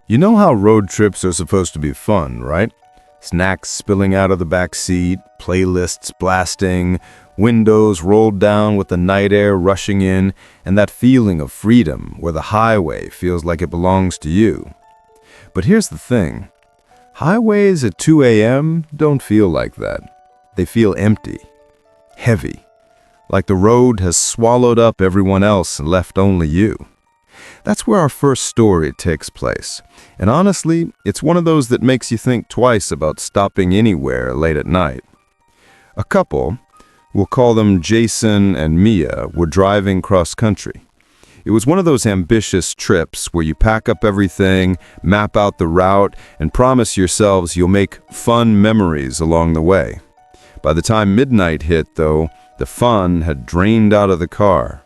You know how road trips are supposed to be fun, right? Snacks spilling out of the back seat, playlists blasting, windows rolled down with the night air rushing in, and that feeling of freedom where the highway feels like it belongs to you. But here's the thing. Highways at 2 a.m. don't feel like that. They feel empty, heavy, like the road has swallowed up everyone else and left only you. That's where our first story takes place. And honestly, it's one of those that makes you think twice about stopping anywhere late at night. A couple, we'll call them Jason and Mia, were driving cross-country. It was one of those ambitious trips where you pack up everything, map out the route, and promise yourselves you'll make fun memories along the way. By the time midnight hit, though, the fun had drained out of the car.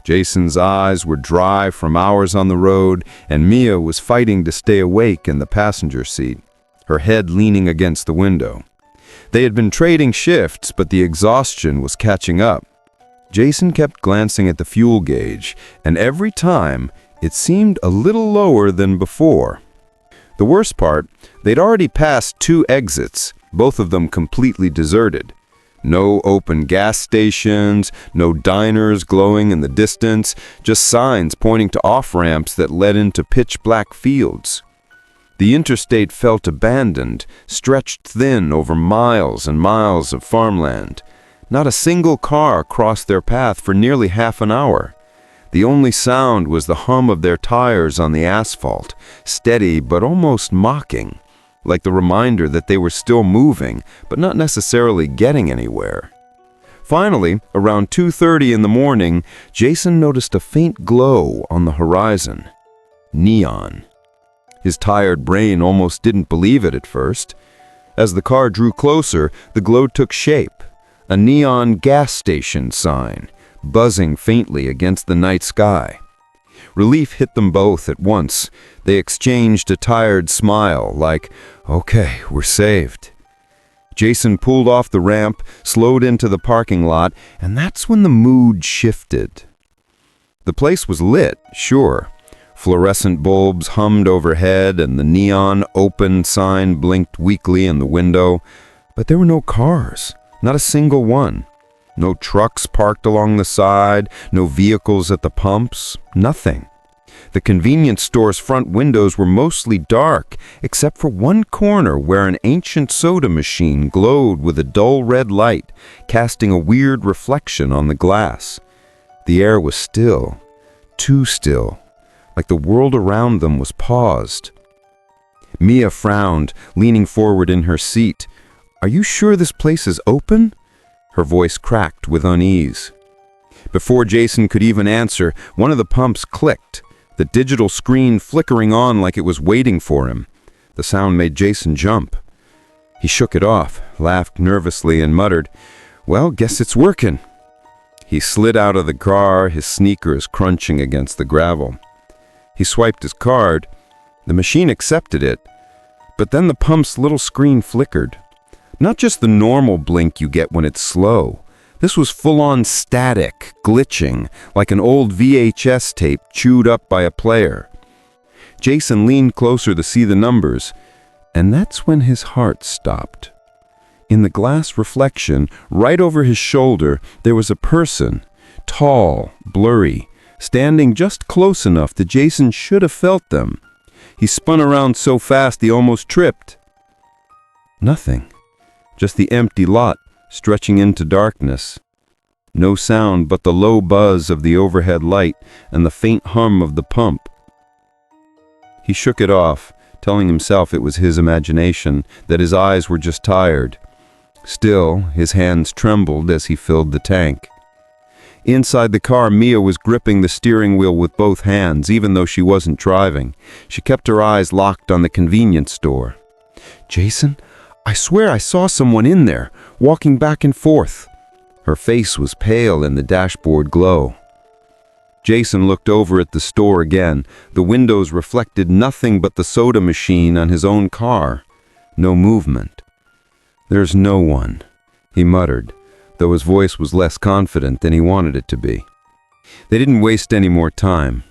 Jason's eyes were dry from hours on the road, and Mia was fighting to stay awake in the passenger seat, her head leaning against the window. They had been trading shifts, but the exhaustion was catching up. Jason kept glancing at the fuel gauge, and every time it seemed a little lower than before. The worst part, they'd already passed 2 exits, both of them completely deserted. No open gas stations, no diners glowing in the distance, just signs pointing to off-ramps that led into pitch-black fields. The interstate felt abandoned, stretched thin over miles and miles of farmland. Not a single car crossed their path for nearly half an hour. The only sound was the hum of their tires on the asphalt, steady but almost mocking, like the reminder that they were still moving, but not necessarily getting anywhere. Finally, around 2:30 in the morning, Jason noticed a faint glow on the horizon. Neon. His tired brain almost didn't believe it at first. As the car drew closer, the glow took shape. A neon gas station sign, buzzing faintly against the night sky. Relief hit them both at once. They exchanged a tired smile, like, "Okay, we're saved." Jason pulled off the ramp, slowed into the parking lot, and that's when the mood shifted. The place was lit, sure. Fluorescent bulbs hummed overhead, and the neon open sign blinked weakly in the window. But there were no cars, not a single one. No trucks parked along the side, no vehicles at the pumps, nothing. The convenience store's front windows were mostly dark, except for one corner where an ancient soda machine glowed with a dull red light, casting a weird reflection on the glass. The air was still, too still, like the world around them was paused. Mia frowned, leaning forward in her seat. "Are you sure this place is open?" Her voice cracked with unease. Before Jason could even answer, one of the pumps clicked, the digital screen flickering on like it was waiting for him. The sound made Jason jump. He shook it off, laughed nervously, and muttered, "Well, guess it's working." He slid out of the car, his sneakers crunching against the gravel. He swiped his card. The machine accepted it, but then the pump's little screen flickered. Not just the normal blink you get when it's slow. This was full-on static, glitching, like an old VHS tape chewed up by a player. Jason leaned closer to see the numbers, and that's when his heart stopped. In the glass reflection, right over his shoulder, there was a person, tall, blurry, standing just close enough that Jason should have felt them. He spun around so fast he almost tripped. Nothing. Just the empty lot, stretching into darkness. No sound but the low buzz of the overhead light and the faint hum of the pump. He shook it off, telling himself it was his imagination, that his eyes were just tired. Still, his hands trembled as he filled the tank. Inside the car, Mia was gripping the steering wheel with both hands, even though she wasn't driving. She kept her eyes locked on the convenience store. "Jason, I swear I saw someone in there, walking back and forth." Her face was pale in the dashboard glow. Jason looked over at the store again. The windows reflected nothing but the soda machine on his own car. No movement. "There's no one," he muttered, though his voice was less confident than he wanted it to be. They didn't waste any more time.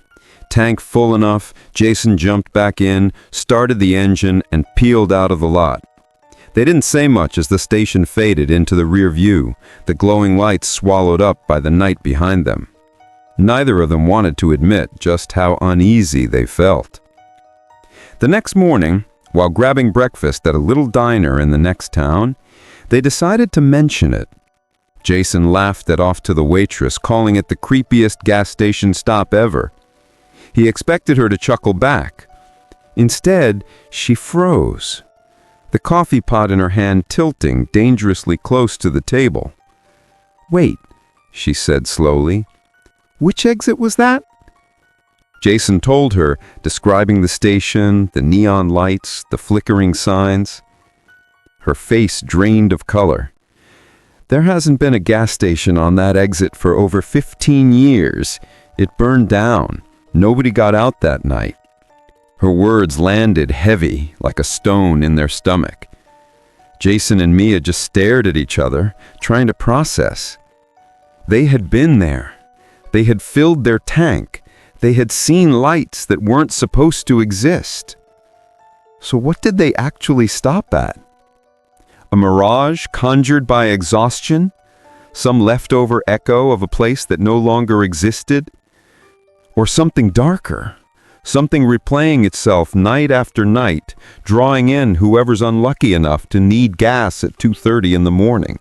Tank full enough, Jason jumped back in, started the engine, and peeled out of the lot. They didn't say much as the station faded into the rear view, the glowing lights swallowed up by the night behind them. Neither of them wanted to admit just how uneasy they felt. The next morning, while grabbing breakfast at a little diner in the next town, they decided to mention it. Jason laughed it off to the waitress, calling it the creepiest gas station stop ever. He expected her to chuckle back. Instead, she froze, the coffee pot in her hand tilting dangerously close to the table. "Wait," she said slowly. "Which exit was that?" Jason told her, describing the station, the neon lights, the flickering signs. Her face drained of color. "There hasn't been a gas station on that exit for over 15 years. It burned down. Nobody got out that night." Her words landed heavy, like a stone in their stomach. Jason and Mia just stared at each other, trying to process. They had been there. They had filled their tank. They had seen lights that weren't supposed to exist. So what did they actually stop at? A mirage conjured by exhaustion? Some leftover echo of a place that no longer existed? Or something darker? Something replaying itself night after night, drawing in whoever's unlucky enough to need gas at 2:30 in the morning.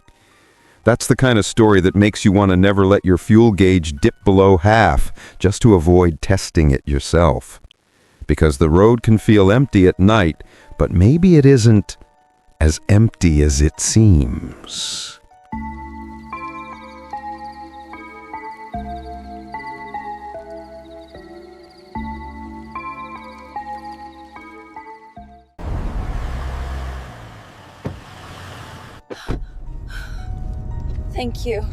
That's the kind of story that makes you want to never let your fuel gauge dip below half just to avoid testing it yourself. Because the road can feel empty at night, but maybe it isn't as empty as it seems. Thank you.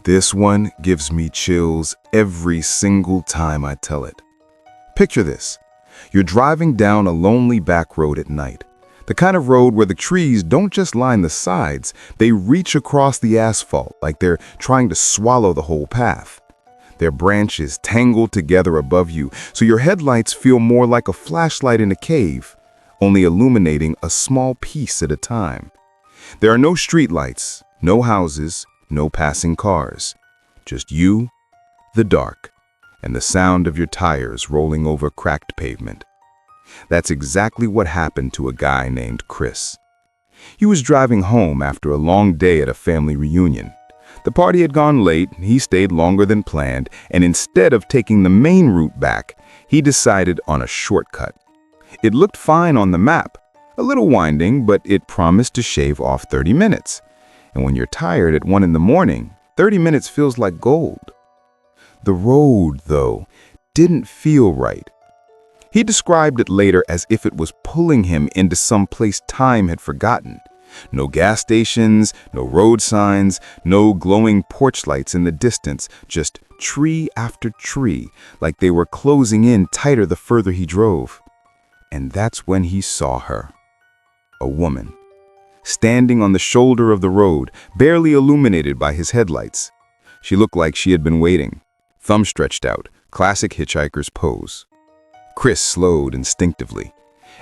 This one gives me chills every single time I tell it. Picture this. You're driving down a lonely back road at night. The kind of road where the trees don't just line the sides, they reach across the asphalt like they're trying to swallow the whole path. Their branches tangle together above you, so your headlights feel more like a flashlight in a cave, only illuminating a small piece at a time. There are no streetlights, no houses, no passing cars. Just you, the dark, and the sound of your tires rolling over cracked pavement. That's exactly what happened to a guy named Chris. He was driving home after a long day at a family reunion. The party had gone late, he stayed longer than planned, and instead of taking the main route back, he decided on a shortcut. It looked fine on the map. A little winding, but it promised to shave off 30 minutes. And when you're tired at 1 in the morning, 30 minutes feels like gold. The road, though, didn't feel right. He described it later as if it was pulling him into some place time had forgotten. No gas stations, no road signs, no glowing porch lights in the distance, just tree after tree, like they were closing in tighter the further he drove. And that's when he saw her. A woman, standing on the shoulder of the road, barely illuminated by his headlights. She looked like she had been waiting, thumb stretched out, classic hitchhiker's pose. Chris slowed instinctively.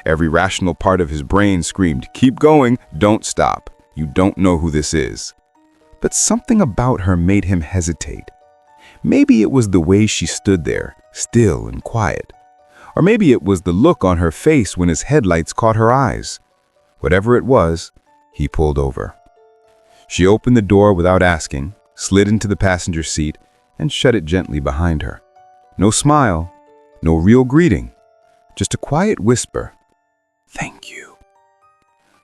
Every rational part of his brain screamed, "Keep going, don't stop. You don't know who this is." But something about her made him hesitate. Maybe it was the way she stood there, still and quiet. Or maybe it was the look on her face when his headlights caught her eyes. Whatever it was, he pulled over. She opened the door without asking, slid into the passenger seat, and shut it gently behind her. No smile, no real greeting, just a quiet whisper, "Thank you."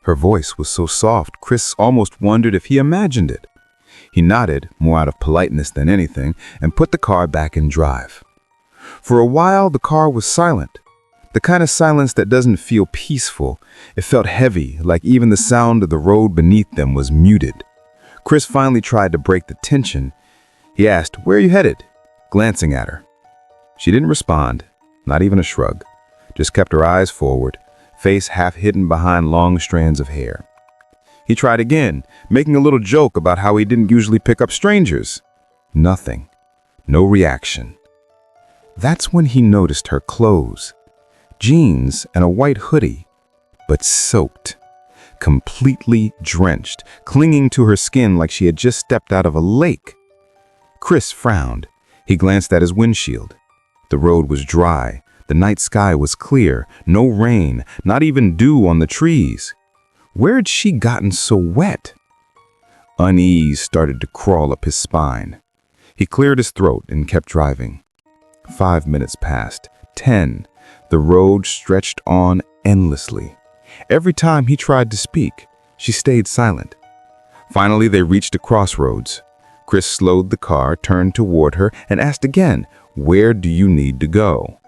Her voice was so soft, Chris almost wondered if he imagined it. He nodded, more out of politeness than anything, and put the car back in drive. For a while, the car was silent. The kind of silence that doesn't feel peaceful. It felt heavy, like even the sound of the road beneath them was muted. Chris finally tried to break the tension. He asked, "Where are you headed?" glancing at her. She didn't respond, not even a shrug, just kept her eyes forward, face half hidden behind long strands of hair. He tried again, making a little joke about how he didn't usually pick up strangers. Nothing. No reaction. That's when he noticed her clothes. Jeans and a white hoodie, but soaked. Completely drenched, clinging to her skin like she had just stepped out of a lake. Chris frowned. He glanced at his windshield. The road was dry. The night sky was clear. No rain, not even dew on the trees. Where had she gotten so wet? Unease started to crawl up his spine. He cleared his throat and kept driving. 5 minutes passed. 10. The road stretched on endlessly. Every time he tried to speak, she stayed silent. Finally, they reached a crossroads. Chris slowed the car, turned toward her, and asked again, "Where do you need to go?"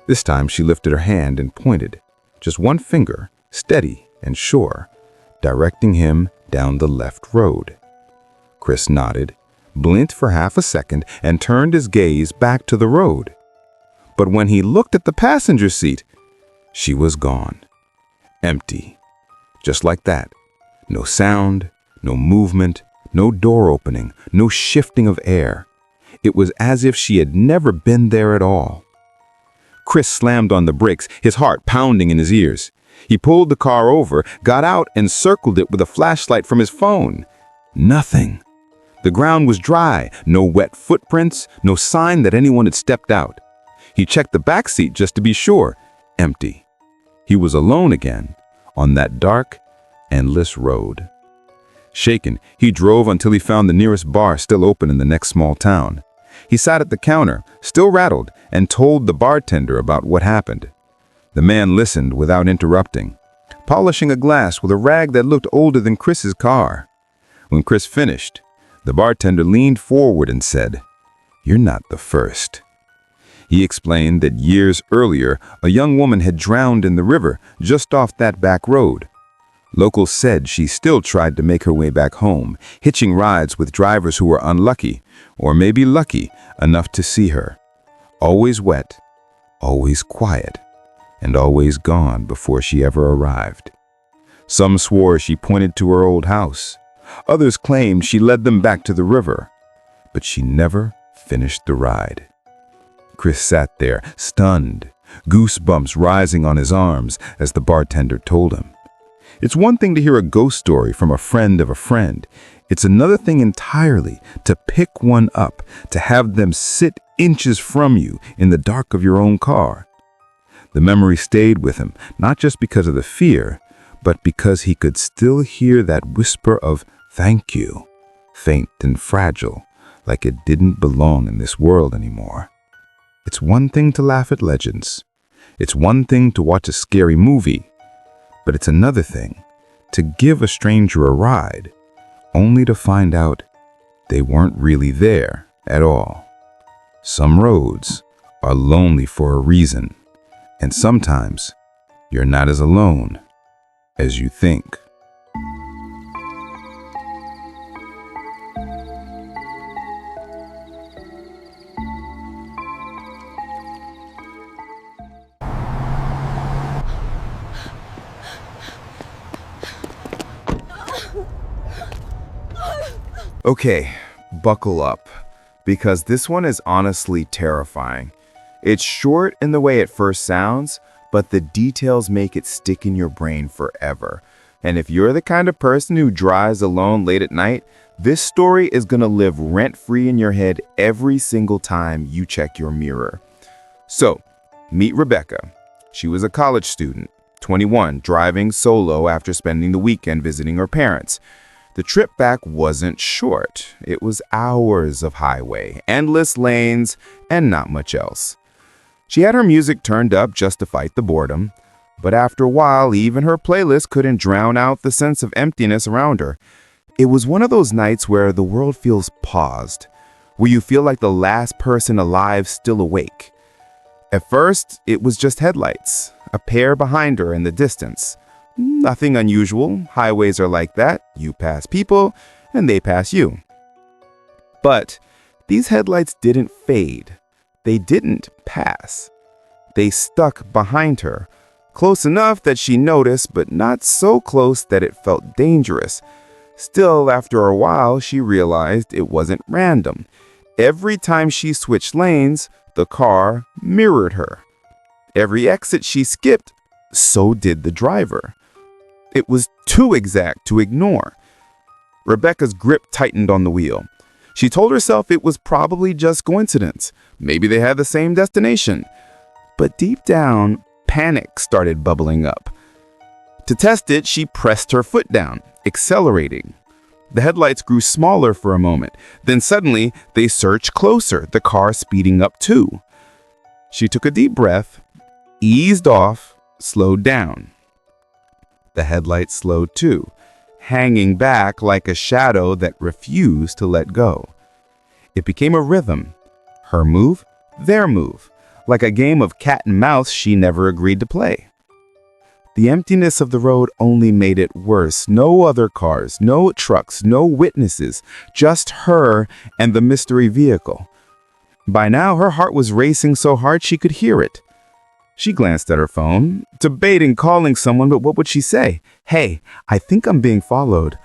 This time she lifted her hand and pointed, just one finger, steady and sure, directing him down the left road. Chris nodded, blinked for half a second, and turned his gaze back to the road. But when he looked at the passenger seat, she was gone. Empty. Just like that. No sound, no movement, no door opening, no shifting of air. It was as if she had never been there at all. Chris slammed on the brakes, his heart pounding in his ears. He pulled the car over, got out, and circled it with a flashlight from his phone. Nothing. The ground was dry, no wet footprints, no sign that anyone had stepped out. He checked the back seat just to be sure. Empty. He was alone again, on that dark, endless road. Shaken, he drove until he found the nearest bar still open in the next small town. He sat at the counter, still rattled, and told the bartender about what happened. The man listened without interrupting, polishing a glass with a rag that looked older than Chris's car. When Chris finished, the bartender leaned forward and said, "You're not the first." He explained that years earlier, a young woman had drowned in the river just off that back road. Locals said she still tried to make her way back home, hitching rides with drivers who were unlucky, or maybe lucky enough to see her. Always wet, always quiet, and always gone before she ever arrived. Some swore she pointed to her old house. Others claimed she led them back to the river, but she never finished the ride. Chris sat there, stunned, goosebumps rising on his arms as the bartender told him. It's one thing to hear a ghost story from a friend of a friend. It's another thing entirely to pick one up, to have them sit inches from you in the dark of your own car. The memory stayed with him, not just because of the fear, but because he could still hear that whisper of "thank you," faint and fragile, like it didn't belong in this world anymore. It's one thing to laugh at legends. It's one thing to watch a scary movie. But it's another thing to give a stranger a ride, only to find out they weren't really there at all. Some roads are lonely for a reason, and sometimes you're not as alone as you think. Okay, buckle up, because this one is honestly terrifying. It's short in the way it first sounds, but the details make it stick in your brain forever. And if you're the kind of person who drives alone late at night, this story is gonna live rent-free in your head every single time you check your mirror. So, meet Rebecca. She was a college student, 21, driving solo after spending the weekend visiting her parents. The trip back wasn't short. It was hours of highway, endless lanes, and not much else. She had her music turned up just to fight the boredom, but after a while, even her playlist couldn't drown out the sense of emptiness around her. It was one of those nights where the world feels paused, where you feel like the last person alive still awake. At first, it was just headlights, a pair behind her in the distance. Nothing unusual. Highways are like that. You pass people, and they pass you. But these headlights didn't fade. They didn't pass. They stuck behind her, close enough that she noticed, but not so close that it felt dangerous. Still, after a while, she realized it wasn't random. Every time she switched lanes, The car mirrored her. Every exit she skipped, so did the driver. It was too exact to ignore. Rebecca's grip tightened on the wheel. She told herself it was probably just coincidence. Maybe they had the same destination. But deep down, panic started bubbling up. To test it, she pressed her foot down, accelerating. The headlights grew smaller for a moment. Then suddenly, they surged closer, the car speeding up too. She took a deep breath, eased off, slowed down. The headlights slowed too, hanging back like a shadow that refused to let go. It became a rhythm. Her move, their move, like a game of cat and mouse she never agreed to play. The emptiness of the road only made it worse. No other cars, no trucks, no witnesses, just her and the mystery vehicle. By now, her heart was racing so hard she could hear it. She glanced at her phone, debating calling someone, but what would she say? Hey, I think I'm being followed.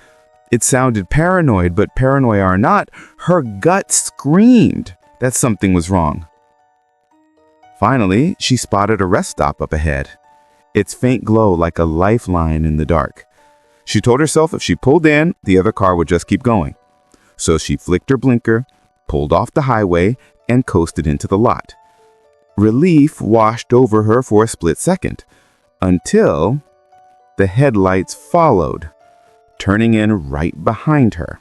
It sounded paranoid, but paranoid or not, her gut screamed that something was wrong. Finally, she spotted a rest stop up ahead, its faint glow like a lifeline in the dark. She told herself if she pulled in, the other car would just keep going. So she flicked her blinker, pulled off the highway, and coasted into the lot. Relief washed over her for a split second, until the headlights followed, turning in right behind her.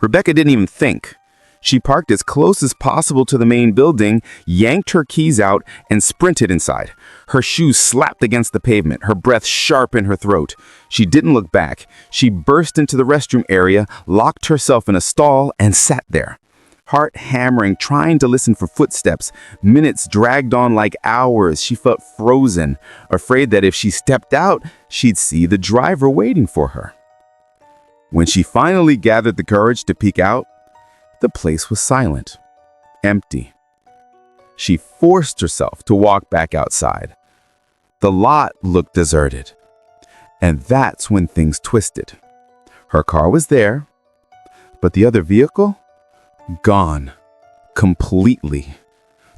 Rebecca didn't even think. She parked as close as possible to the main building, yanked her keys out, and sprinted inside. Her shoes slapped against the pavement, her breath sharp in her throat. She didn't look back. She burst into the restroom area, locked herself in a stall, and sat there. Heart hammering, trying to listen for footsteps. Minutes dragged on like hours. She felt frozen, afraid that if she stepped out, she'd see the driver waiting for her. When she finally gathered the courage to peek out, the place was silent, empty. She forced herself to walk back outside. The lot looked deserted. And that's when things twisted. Her car was there, but the other vehicle? Gone. Completely.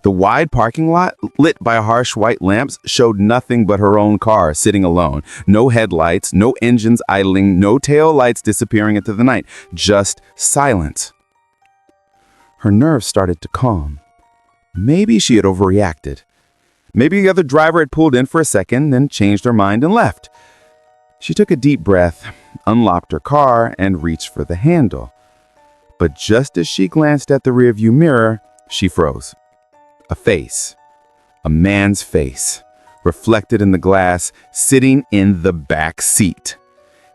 The wide parking lot, lit by harsh white lamps, showed nothing but her own car sitting alone. No headlights, no engines idling, no tail lights disappearing into the night. Just silence. Her nerves started to calm. Maybe she had overreacted. Maybe the other driver had pulled in for a second, then changed her mind and left. She took a deep breath, unlocked her car, and reached for the handle. But just as she glanced at the rearview mirror, she froze. A face. A man's face, reflected in the glass, sitting in the back seat.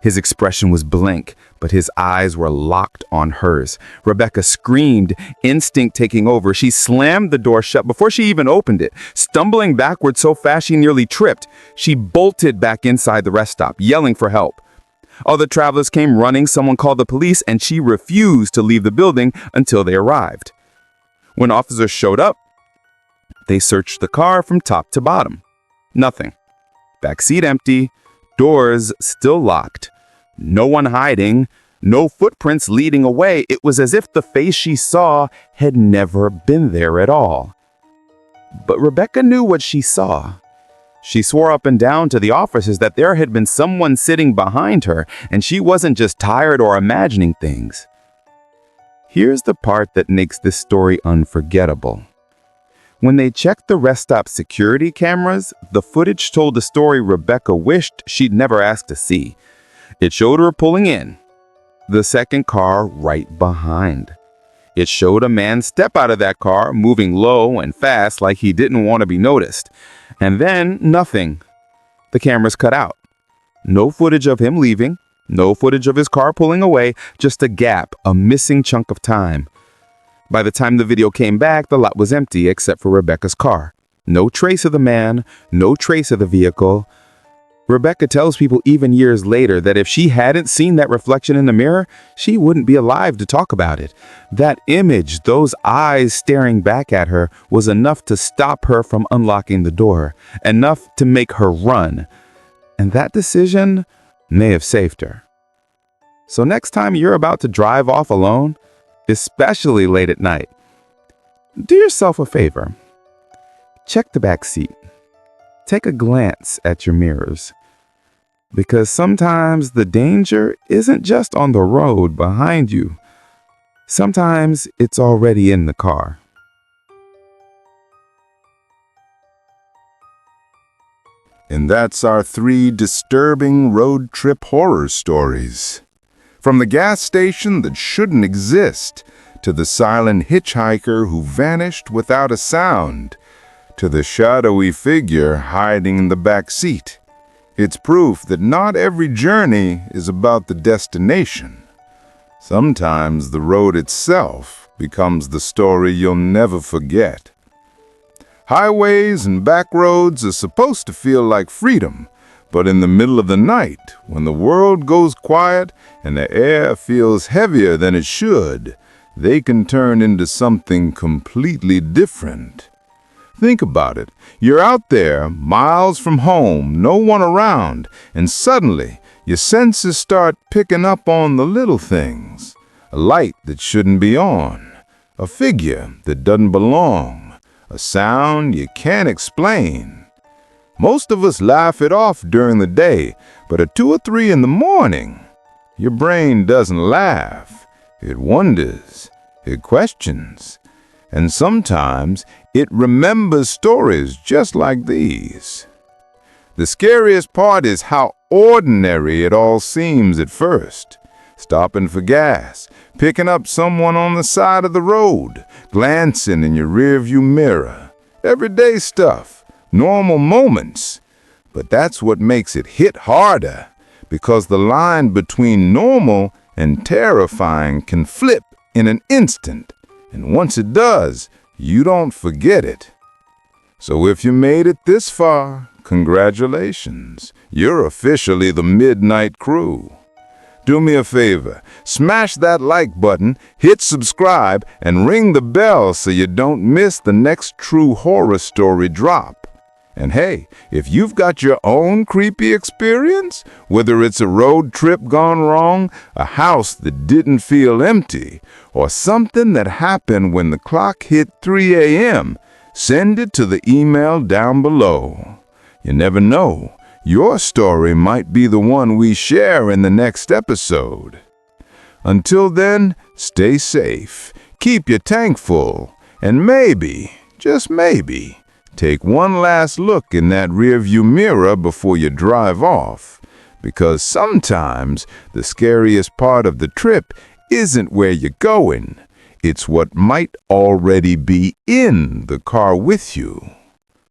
His expression was blank, but his eyes were locked on hers. Rebecca screamed, instinct taking over. She slammed the door shut before she even opened it. Stumbling backward so fast she nearly tripped, she bolted back inside the rest stop, yelling for help. Other travelers came running, someone called the police, and she refused to leave the building until they arrived. When officers showed up, they searched the car from top to bottom. Nothing. Backseat empty, doors still locked. No one hiding, no footprints leading away. It was as if the face she saw had never been there at all. But Rebecca knew what she saw. She swore up and down to the officers that there had been someone sitting behind her, and she wasn't just tired or imagining things. Here's the part that makes this story unforgettable. When they checked the rest stop security cameras, the footage told a story Rebecca wished she'd never asked to see. It showed her pulling in, the second car right behind. It showed a man step out of that car, moving low and fast like he didn't want to be noticed. And then nothing. The cameras cut out. No footage of him leaving, no footage of his car pulling away, just a gap, a missing chunk of time. By the time the video came back, the lot was empty except for Rebecca's car. No trace of the man, no trace of the vehicle. Rebecca tells people even years later that if she hadn't seen that reflection in the mirror, she wouldn't be alive to talk about it. That image, those eyes staring back at her, was enough to stop her from unlocking the door, enough to make her run. And that decision may have saved her. So next time you're about to drive off alone, especially late at night, Do yourself a favor. Check the back seat. Take a glance at your mirrors. Because sometimes the danger isn't just on the road behind you. Sometimes it's already in the car. And that's our 3 disturbing road trip horror stories. From the gas station that shouldn't exist, to the silent hitchhiker who vanished without a sound, to the shadowy figure hiding in the back seat. It's proof that not every journey is about the destination. Sometimes the road itself becomes the story you'll never forget. Highways and back roads are supposed to feel like freedom, but in the middle of the night, when the world goes quiet and the air feels heavier than it should, they can turn into something completely different. Think about it. You're out there, miles from home, no one around, and suddenly your senses start picking up on the little things. A light that shouldn't be on, a figure that doesn't belong, a sound you can't explain. Most of us laugh it off during the day, but at 2 or 3 in the morning, your brain doesn't laugh. It wonders, it questions, and sometimes it remembers stories just like these. The scariest part is how ordinary it all seems at first. Stopping for gas, picking up someone on the side of the road, glancing in your rearview mirror. Everyday stuff, normal moments. But that's what makes it hit harder, because the line between normal and terrifying can flip in an instant, and once it does, you don't forget it. So if you made it this far, congratulations. You're officially the Midnight Crew. Do me a favor, smash that like button, hit subscribe, and ring the bell so you don't miss the next true horror story drop. And hey, if you've got your own creepy experience, whether it's a road trip gone wrong, a house that didn't feel empty, or something that happened when the clock hit 3 a.m., send it to the email down below. You never know, your story might be the one we share in the next episode. Until then, stay safe, keep your tank full, and maybe, just maybe, take one last look in that rearview mirror before you drive off, because sometimes the scariest part of the trip isn't where you're going. It's what might already be in the car with you.